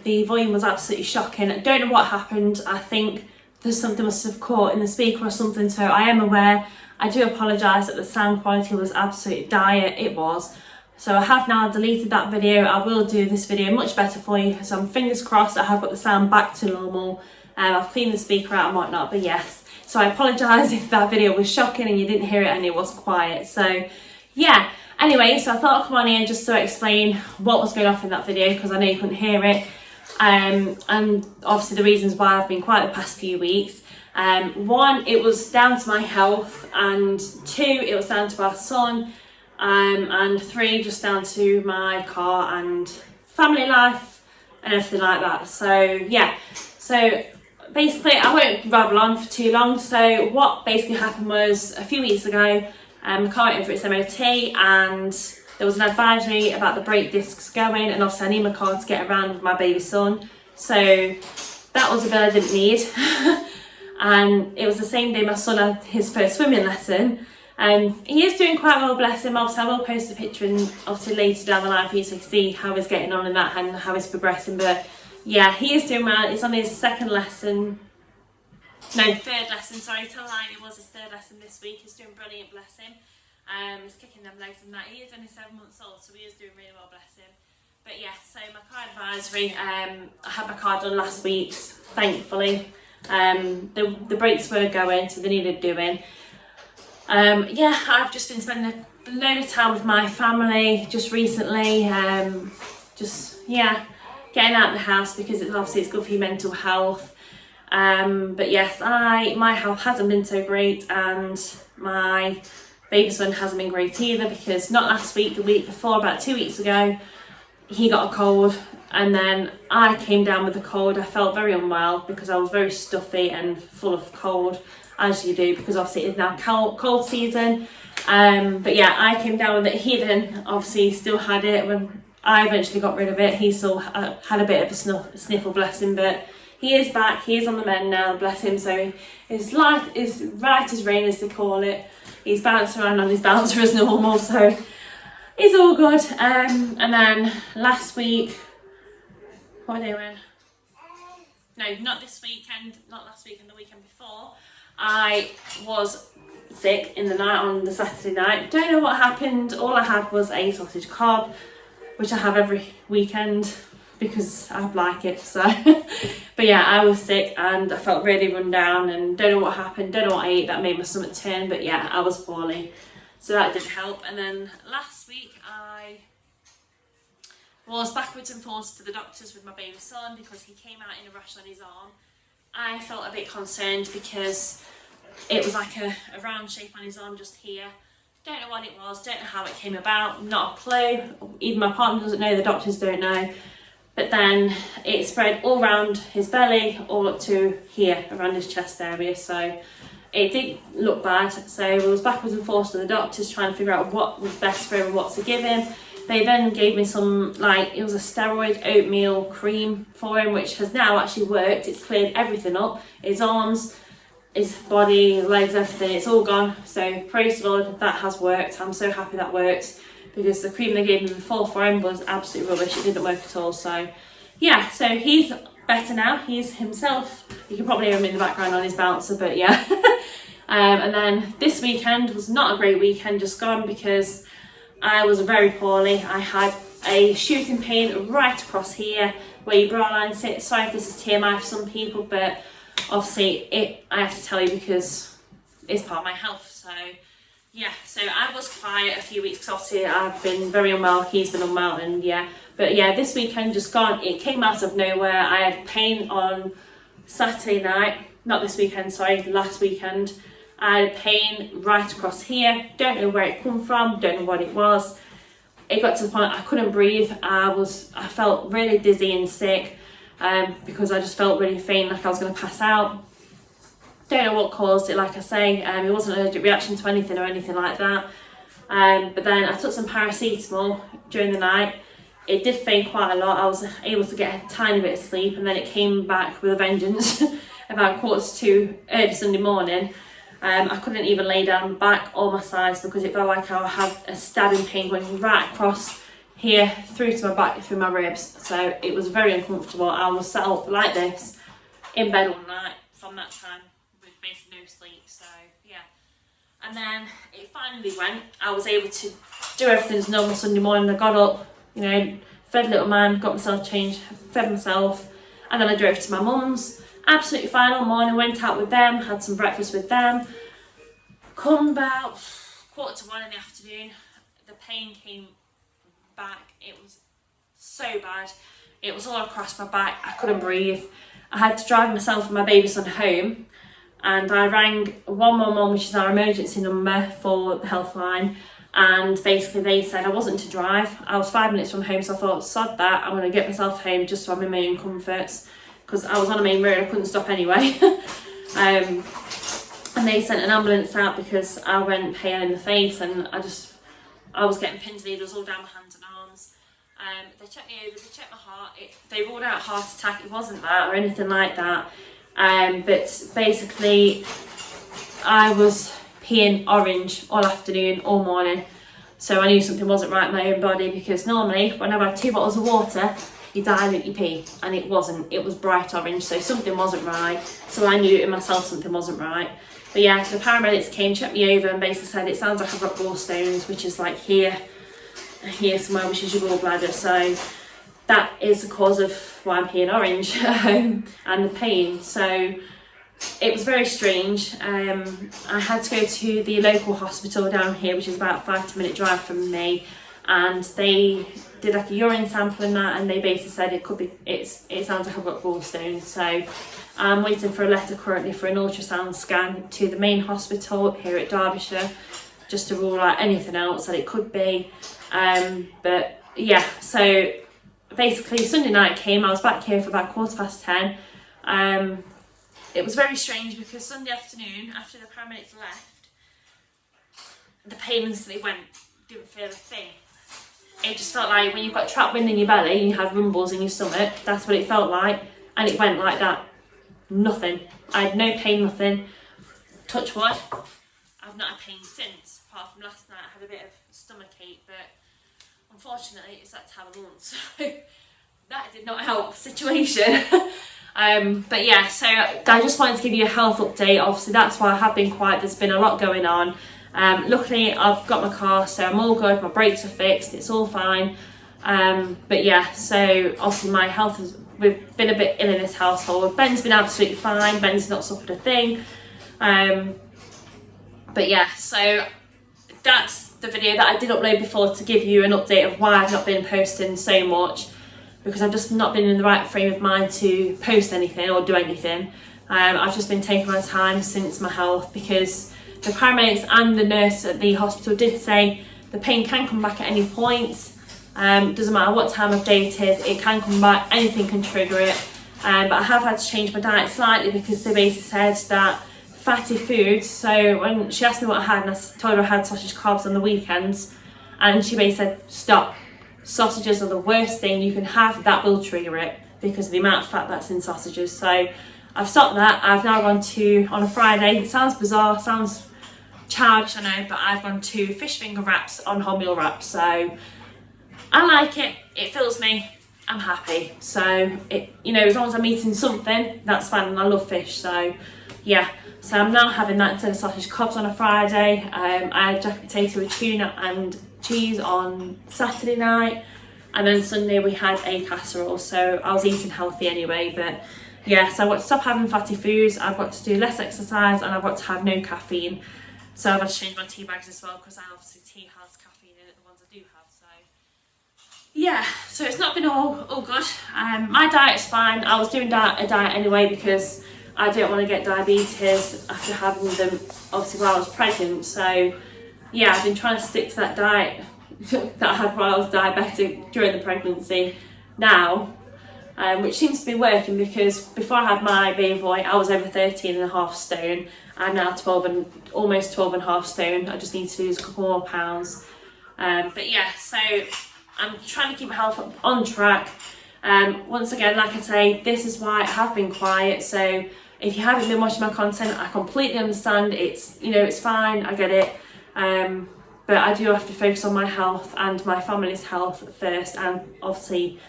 the volume was absolutely shocking. I don't know what happened. I think there's something must have caught in the speaker or something, so I am aware. I do apologise that the sound quality was absolutely dire. It was. So I have now deleted that video. I will do this video much better for you, so I'm fingers crossed I have got the sound back to normal. I've cleaned the speaker out and whatnot, but yes. So I apologise if that video was shocking and you didn't hear it and it was quiet. So yeah, anyway, so I thought I'd come on here just to explain what was going off in that video, because I know you couldn't hear it. And obviously the reasons why I've been quiet the past few weeks. One, it was down to my health, and two, it was down to our son, and three, just down to my car and family life and everything like that. So yeah, so basically I won't rabble on for too long. So what basically happened was a few weeks ago, the car went in for its MOT and there was an advisory about the brake discs going, and obviously I need my car to get around with my baby son. So that was a bill I didn't need. And it was the same day my son had his first swimming lesson. And he is doing quite well, bless him. Obviously I will post a picture and obviously later down the line for you to see how he's getting on in that and how he's progressing. But yeah, he is doing well. It's on his third lesson, sorry, tell a lie, it was his third lesson this week. He's doing brilliant, bless him. He's kicking them legs and that. He is only 7 months old, so he is doing really well, bless him. But yeah, so my car advisory, I had my car done last week, thankfully. The brakes were going, so they needed doing. Yeah, I've just been spending a load of time with my family just recently. Getting out of the house because it's good for your mental health. But yes, my health hasn't been so great, and my baby son hasn't been great either, because not last week, the week before, about 2 weeks ago, he got a cold, and then I came down with a cold. I felt very unwell because I was very stuffy and full of cold, as you do, because obviously it is now cold season. But yeah, I came down with it. He then obviously still had it. When I eventually got rid of it, he still had a bit of a sniffle, bless him, but he is back. He is on the mend now, bless him. So his life is right as rain, as they call it. He's bouncing around on his bouncer as normal, so it's all good. And then last week, what day were we? No, not this weekend, not last weekend, the weekend before. I was sick in the night on the Saturday night. Don't know what happened. All I had was a sausage cob, which I have every weekend because I like it. So but yeah, I was sick and I felt really run down, and don't know what happened, don't know what I ate that made my stomach turn, but yeah, I was poorly, so that didn't help. And then last week I was backwards and forwards to the doctors with my baby son because he came out in a rash on his arm. I felt a bit concerned because it was like a round shape on his arm just here. Don't know what it was, don't know how it came about, not a clue. Even my partner doesn't know, the doctors don't know. But then it spread all around his belly, all up to here, around his chest area. So it did look bad. So I was backwards and forwards to the doctors trying to figure out what was best for him and what to give him. They then gave me some, it was a steroid oatmeal cream for him, which has now actually worked. It's cleared everything up. His arms, his body, his legs, everything, it's all gone. So praise the Lord, that has worked. I'm so happy that worked, because the cream they gave me before for him was absolute rubbish. It didn't work at all. So yeah, so he's better now. He's himself. You can probably hear him in the background on his bouncer, but yeah. And then this weekend was not a great weekend just gone, because I was very poorly. I had a shooting pain right across here where your bra line sits. Sorry if this is TMI for some people, but obviously I have to tell you because it's part of my health. So yeah, so I was quiet a few weeks because obviously I've been very unwell, he's been unwell, and yeah. But yeah, this weekend just gone, it came out of nowhere. I had pain on Saturday night, not this weekend, sorry, last weekend. I had pain right across here, don't know where it come from, don't know what it was. It got to the point I couldn't breathe. I felt really dizzy and sick because I just felt really faint, like I was going to pass out. Don't know what caused it, like I say. It wasn't an allergic reaction to anything or anything like that. But then I took some paracetamol during the night. It did fade quite a lot. I was able to get a tiny bit of sleep, and then it came back with a vengeance about 1:45 early Sunday morning. I couldn't even lay down my back or my sides because it felt like I had a stabbing pain going right across here through to my back, through my ribs. So it was very uncomfortable. I was sat up like this in bed all night from that time with basically no sleep. So yeah, and then it finally went. I was able to do everything as normal Sunday morning. I got up, you know, fed little man, got myself changed, fed myself, and then I drove to my mum's. Absolutely fine all morning, went out with them, had some breakfast with them. Come about 1:15 in the afternoon, the pain came back. It was so bad. It was all across my back. I couldn't breathe. I had to drive myself and my baby son home, and I rang 111, which is our emergency number for the health line, and basically they said I wasn't to drive. I was 5 minutes from home, so I thought, sod that, I'm going to get myself home just so I'm in my own comforts, because I was on a main road, I couldn't stop anyway. And they sent an ambulance out because I went pale in the face, and I was getting pins and needles all down my hands and arms. They checked me over, they checked my heart, they ruled out heart attack. It wasn't that or anything like that. But basically I was peeing orange all afternoon, all morning. So I knew something wasn't right in my own body, because normally when I've had 2 bottles of water, you dilute your pee, and it wasn't. It was bright orange, so something wasn't right. So I knew in myself something wasn't right. But yeah, so the paramedics came, checked me over, and basically said it sounds like I've got gallstones, which is like here somewhere, which is your gallbladder. So that is the cause of why I'm peeing orange and the pain. So it was very strange. I had to go to the local hospital down here, which is about a 5 minute drive from me, and they did like a urine sample and that, and they basically said it sounds like I've got gallstones. So I'm waiting for a letter currently for an ultrasound scan to the main hospital here at Derbyshire, just to rule out anything else that it could be. But yeah, so basically Sunday night came, I was back here for about 10:15. It was very strange because Sunday afternoon, after the paramedics left, the pain instantly went, didn't feel a thing. It just felt like when you've got trapped wind in your belly and you have rumbles in your stomach, that's what it felt like, and it went like that. Nothing. I had no pain, nothing. Touch wood. I've not had pain since, apart from last night. I had a bit of stomach ache, but unfortunately it's that time of month, so that did not help the situation. But yeah, so I just wanted to give you a health update. Obviously that's why I have been quiet. There's been a lot going on. Luckily I've got my car, so I'm all good. My brakes are fixed, it's all fine. But yeah, so obviously my health has, we've been a bit ill in this household. Ben's been absolutely fine. Ben's not suffered a thing. But yeah, so that's the video that I did upload before, to give you an update of why I've not been posting so much, because I've just not been in the right frame of mind to post anything or do anything. I've just been taking my time since my health, because the paramedics and the nurse at the hospital did say the pain can come back at any point. Doesn't matter what time of day it is, it can come back, anything can trigger it. But I have had to change my diet slightly, because they basically said that fatty foods, so when she asked me what I had, and I told her I had sausage carbs on the weekends, and she basically said, stop, sausages are the worst thing you can have, that will trigger it because of the amount of fat that's in sausages. So I've stopped that. I've now gone to, on a Friday, it sounds bizarre, sounds childish, I know, but I've gone to fish finger wraps on wholemeal wraps. So I like it, it fills me, I'm happy. So it, you know, as long as I'm eating something, that's fine, and I love fish. So yeah, so I'm now having that instead of sausage cobs on a Friday. I had jacket potato with tuna and cheese on Saturday night, and then Sunday we had a casserole. So I was eating healthy anyway. But yeah, so I've got to stop having fatty foods, I've got to do less exercise, and I've got to have no caffeine. So I've had to change my tea bags as well, because obviously tea has caffeine in it, the ones I do have. So yeah, so it's not been all good. My diet's fine. I was doing a diet anyway, because I don't want to get diabetes after having them, obviously, while I was pregnant. So yeah, I've been trying to stick to that diet that I had while I was diabetic during the pregnancy now, which seems to be working, because before I had my baby boy, I was over 13.5 stone. I'm now almost 12.5 stone. I just need to lose a couple more pounds. But yeah, so I'm trying to keep my health on track. Once again, like I say, this is why I have been quiet. So if you haven't been watching my content, I completely understand. It's, you know, it's fine, I get it. but I do have to focus on my health and my family's health first, and obviously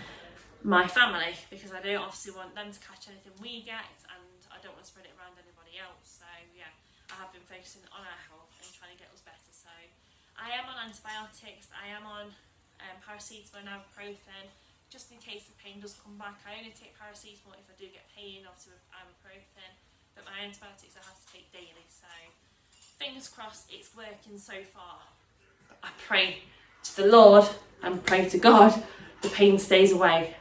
my family, because I don't obviously want them to catch anything we get, and I don't want to spread it around anybody else. So yeah, I have been focusing on our health and trying to get us better. So I am on antibiotics, I am on paracetamol and ibuprofen, just in case the pain does come back. I only take paracetamol if I do get pain, obviously with ibuprofen, but my antibiotics I have to take daily. So fingers crossed it's working so far. I pray to the Lord and pray to God the pain stays away.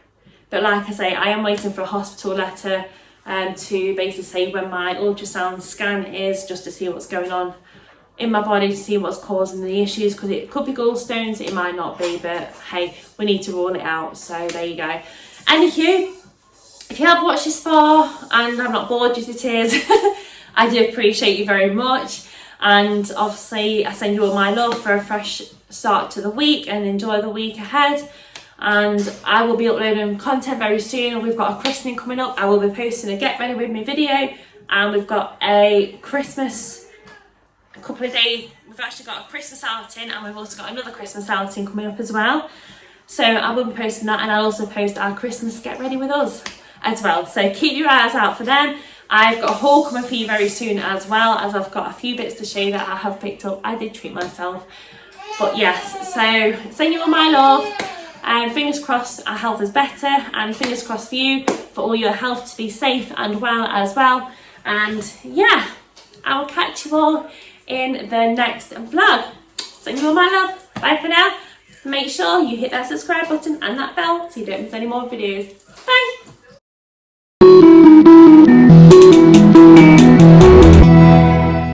But like I say, I am waiting for a hospital letter to basically say when my ultrasound scan is, just to see what's going on in my body, to see what's causing the issues, because it could be gallstones, it might not be, but hey, we need to rule it out. So there you go. Anywho, if you have watched this far and I've not bored you to tears, I do appreciate you very much. And obviously I send you all my love for a fresh start to the week, and enjoy the week ahead. And I will be uploading content very soon. We've got a christening coming up. I will be posting a get ready with me video, and we've got a Christmas, a couple of days, we've actually got a Christmas outing, and we've also got another Christmas outing coming up as well. So I will be posting that, and I'll also post our Christmas get ready with us as well. So keep your eyes out for them. I've got a haul coming for you very soon, as well as I've got a few bits to show you that I have picked up. I did treat myself. But yes, so send you all my love, and fingers crossed our health is better, and fingers crossed for you, for all your health to be safe and well as well. And yeah, I will catch you all in the next vlog. Send you all my love. Bye for now. Make sure you hit that subscribe button and that bell so you don't miss any more videos. Bye.